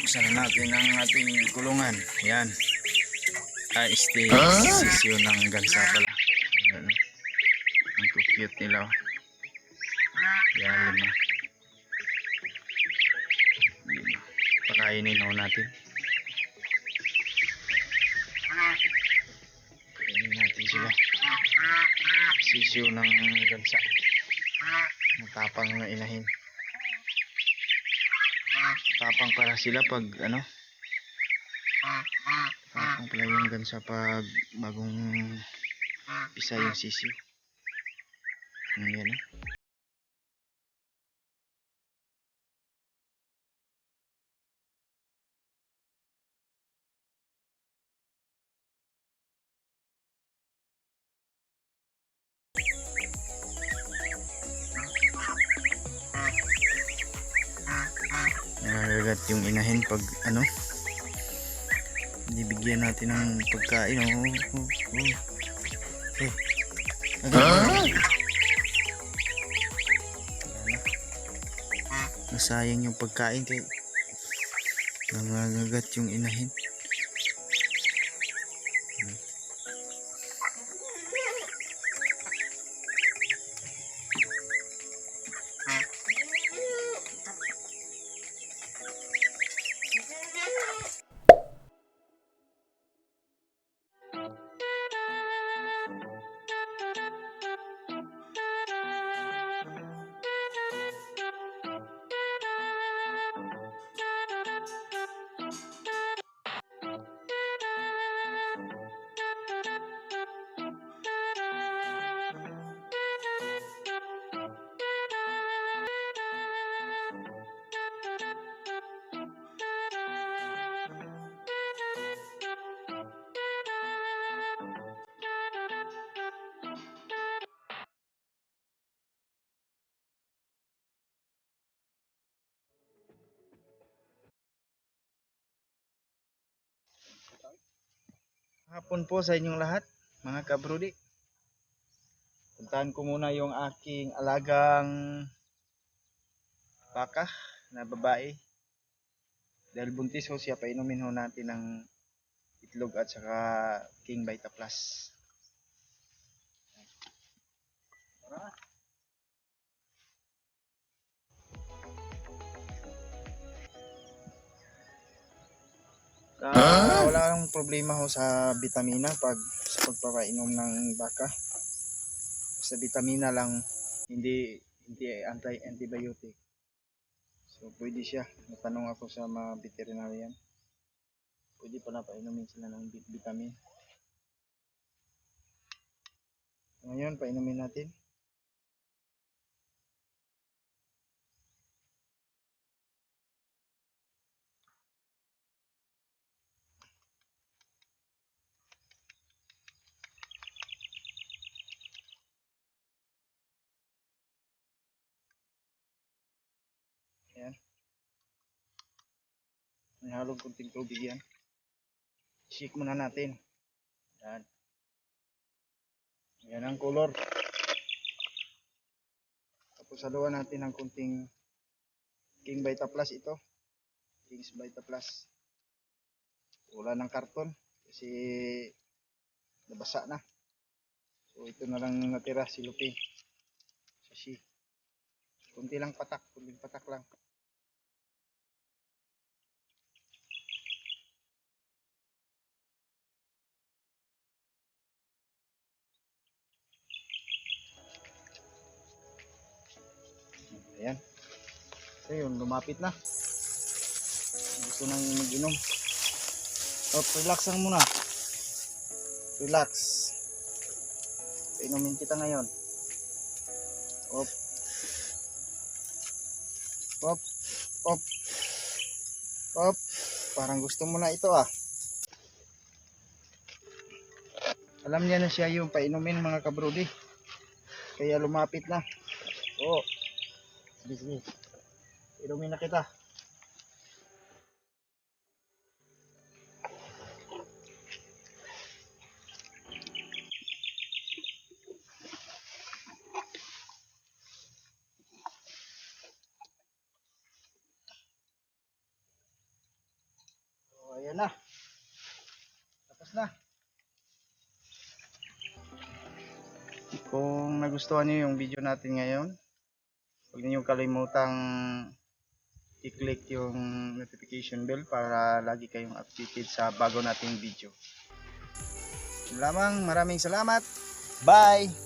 Buksan na natin ang ating kulungan. Yan. Sisyo ng gansa pala. Yan. Ang cute nila. Yan, lima. Pakainin ho natin. Pakainin natin sila. Sisyo ng gansa. Matapang na inahin. Tapang para sila pag ano. Tapang pala yung gansa pag bagong isa yung sisyo. Yan. Nagagat yung inahin pag ano, bibigyan natin ng pagkain. Nasayang yung pagkain kaya nangangagat yung inahin. Hapon po sa inyong lahat, mga kabrudi. Puntahan ko muna yung aking alagang baka na babae. Dahil buntis ho siya, painumin ho natin ng itlog at saka King Vita Plus. Wala kang problema ho sa vitamina sa pagpapainom ng baka. Sa vitamina lang, hindi antibiotic. So pwede siya. Natanong ako sa mga veterinarian. Pwede pala painumin sila ng vitamin. Ngayon painumin natin. Ayan. May halong kunting tubig yan. Shake muna natin. Ayan. Ayan ang color. Tapos haluan natin ng kunting King Vita Plus ito. King's Vita Plus. Wala ng karton kasi nabasa na. So ito na lang natira si Lupi. Sashi. Kunti lang patak, kunting patak lang. Ayan. So yun, lumapit na. Gusto nang mag-inom. Relax lang muna. Relax. Inumin kita ngayon. Op. Op. Op. Op. Parang gusto mo na ito ah. Alam niya na siya yung painumin mga kabrodi. Kaya lumapit na. Oo. Sige. Inumin na kita. na. Kung nagustuhan niyo yung video natin ngayon, huwag niyo kalimutang i-click yung notification bell para lagi kayong updated sa bago nating video. Yun lamang, maraming salamat. Bye!